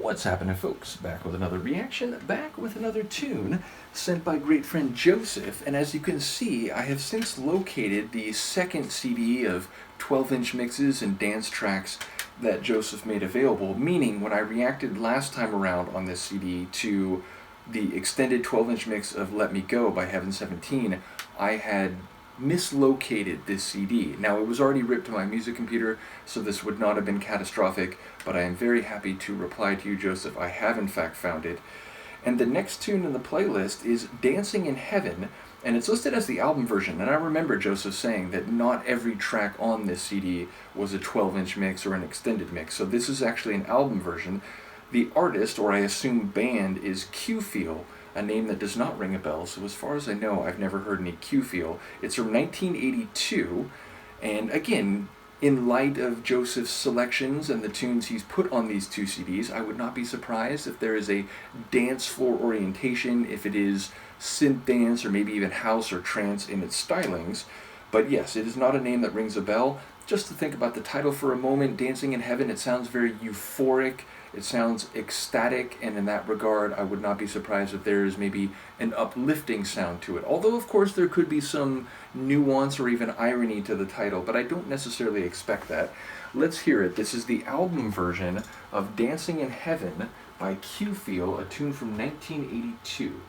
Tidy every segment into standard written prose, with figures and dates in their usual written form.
What's happening, folks? Back with another reaction, back with another tune sent by great friend Joseph. And as you can see, I have since located the second CD of 12-inch mixes and dance tracks that Joseph made available, meaning when I reacted last time around on this CD to the extended 12-inch mix of Let Me Go by Heaven 17, I had mislocated this CD. Now, it was already ripped to my music computer, so this would not have been catastrophic, but I am very happy to reply to you, Joseph. I have in fact found it. And the next tune in the playlist is Dancing in Heaven, and it's listed as the album version. And I remember Joseph saying that not every track on this CD was a 12-inch mix or an extended mix, so this is actually an album version. The artist, or I assume band, is Q-Feel, a name that does not ring a bell, so as far as I know, I've never heard any Q-Feel. It's from 1982, and again, in light of Joseph's selections and the tunes he's put on these two CDs, I would not be surprised if there is a dance floor orientation, if it is synth dance or maybe even house or trance in its stylings. But yes, it is not a name that rings a bell. Just to think about the title for a moment, Dancing in Heaven, it sounds very euphoric, it sounds ecstatic, and in that regard, I would not be surprised if there is maybe an uplifting sound to it. Although, of course, there could be some nuance or even irony to the title, but I don't necessarily expect that. Let's hear it. This is the album version of Dancing in Heaven by Q-Feel, a tune from 1982.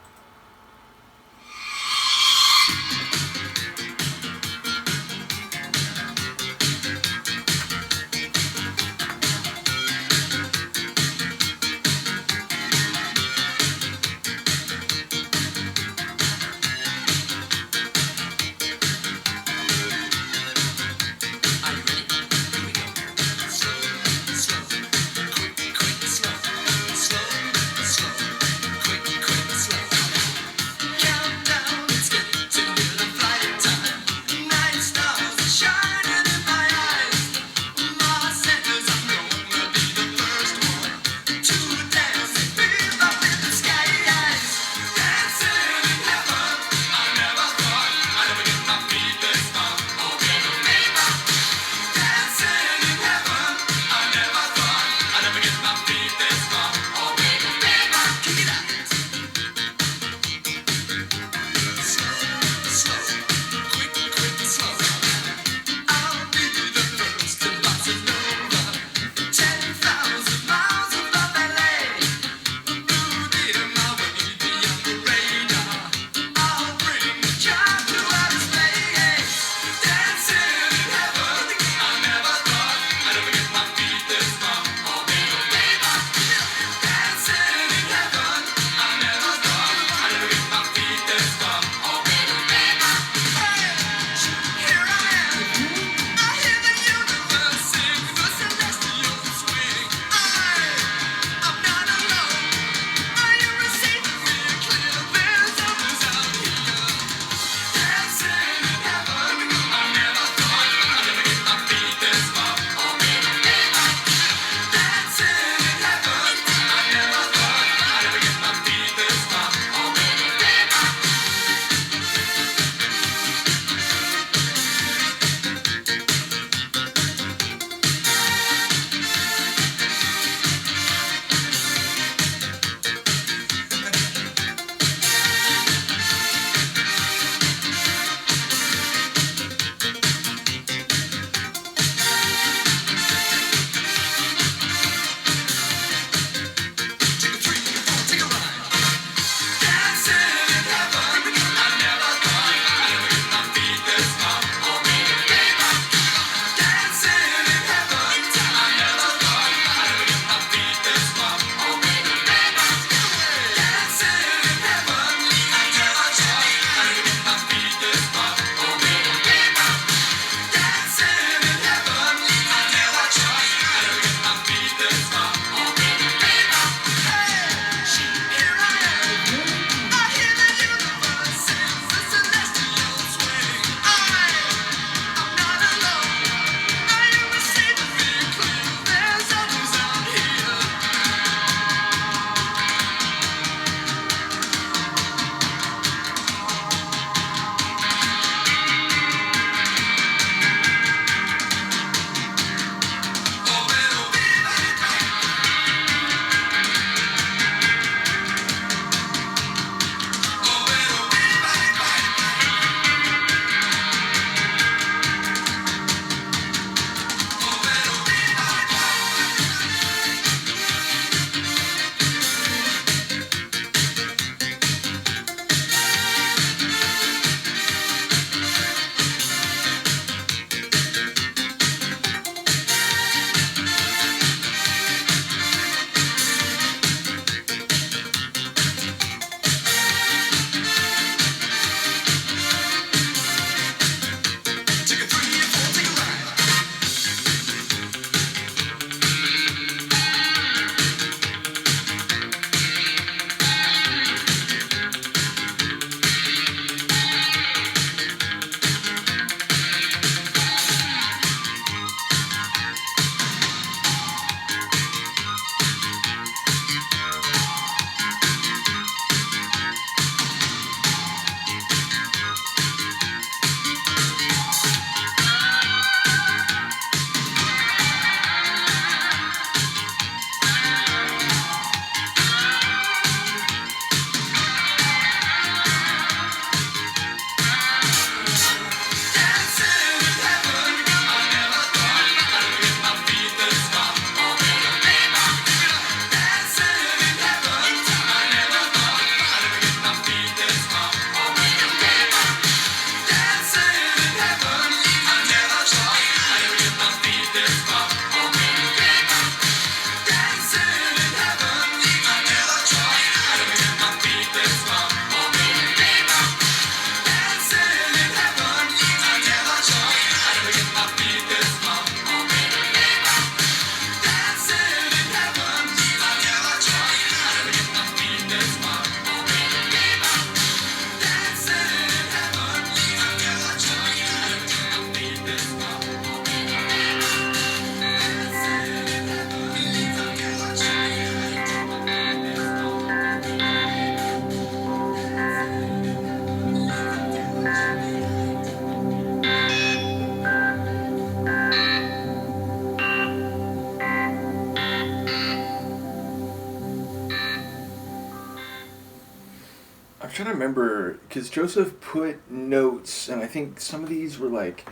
trying to remember, because Joseph put notes, and I think some of these were like,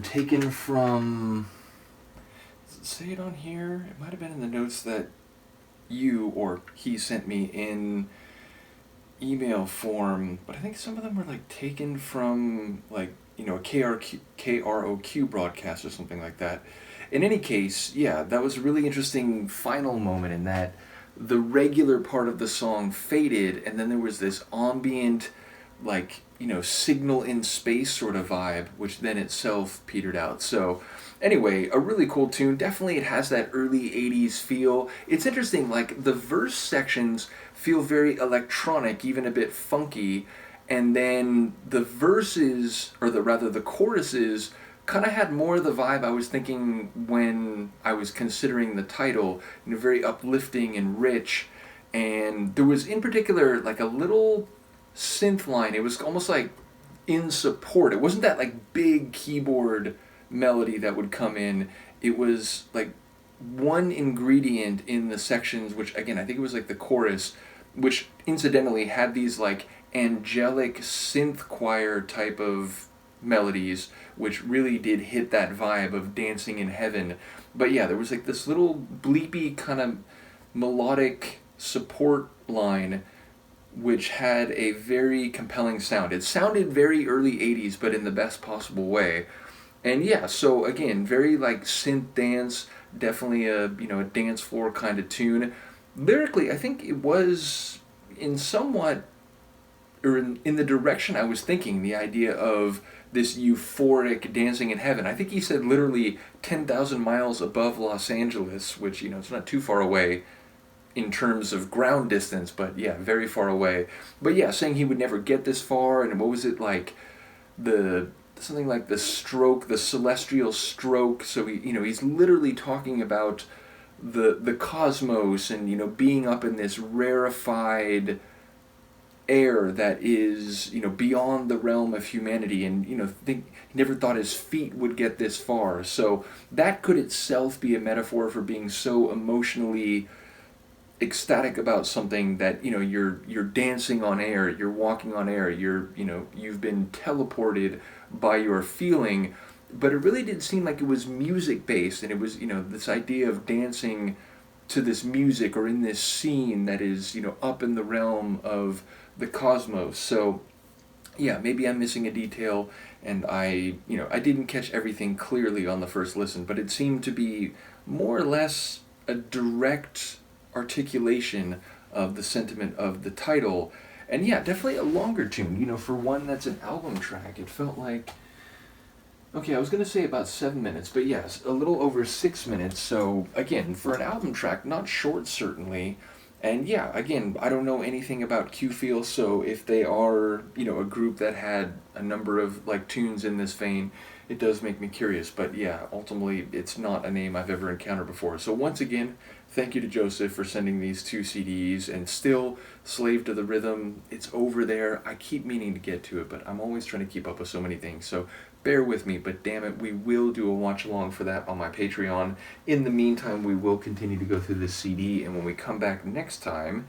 taken from. Does it say it on here? It might have been in the notes that you or he sent me in email form, but I think some of them were like taken from like a KROQ broadcast or something like that. In any case, yeah, that was a really interesting final moment in that the regular part of the song faded, and then there was this ambient, like, signal in space sort of vibe, which then itself petered out. So, anyway, a really cool tune. Definitely it has that early 80s feel. It's interesting, like, the verse sections feel very electronic, even a bit funky, and then the verses, or the choruses, kind of had more of the vibe I was thinking when I was considering the title, very uplifting and rich. And there was in particular like a little synth line. It was almost like in support. It wasn't that like big keyboard melody that would come in. It was like one ingredient in the sections, which again I think it was like the chorus, which incidentally had these like angelic synth choir type of melodies, which really did hit that vibe of dancing in heaven. But yeah, there was like this little bleepy kind of melodic support line which had a very compelling sound. It sounded very early 80s, but in the best possible way. And yeah, so again, very like synth dance, definitely a a dance floor kind of tune. Lyrically, I think it was in somewhat, or in the direction I was thinking, the idea of this euphoric dancing in heaven. I think he said literally 10,000 miles above Los Angeles, which, it's not too far away in terms of ground distance, but yeah, very far away. But yeah, saying he would never get this far, and what was it like, something like the stroke, the celestial stroke. So he's literally talking about the cosmos and being up in this rarefied air that is beyond the realm of humanity, and think he never thought his feet would get this far. So that could itself be a metaphor for being so emotionally ecstatic about something that you're dancing on air, you're walking on air, you've been teleported by your feeling. But it really did seem like it was music based, and it was this idea of dancing to this music or in this scene that is up in the realm of the cosmos. So yeah, maybe I'm missing a detail, and I didn't catch everything clearly on the first listen, but it seemed to be more or less a direct articulation of the sentiment of the title. And yeah, definitely a longer tune. For one that's an album track, it felt like, okay, I was going to say about 7 minutes, but yes, a little over 6 minutes. So again, for an album track, not short certainly. And yeah, again, I don't know anything about Q-Feel, so if they are, a group that had a number of like tunes in this vein, it does make me curious. But yeah, ultimately, it's not a name I've ever encountered before. So once again, thank you to Joseph for sending these 2 CDs, and still Slave to the Rhythm. It's over there. I keep meaning to get to it, but I'm always trying to keep up with so many things. So bear with me, but damn it, we will do a watch along for that on my Patreon. In the meantime, we will continue to go through this CD, and when we come back next time,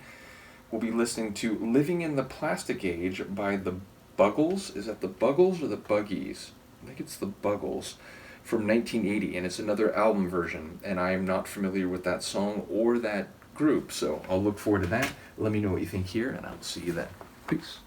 we'll be listening to Living in the Plastic Age by the Buggles. Is that the Buggles or the Buggies? I think it's the Buggles, from 1980, and it's another album version, and I am not familiar with that song or that group, so I'll look forward to that. Let me know what you think here, and I'll see you then. Peace.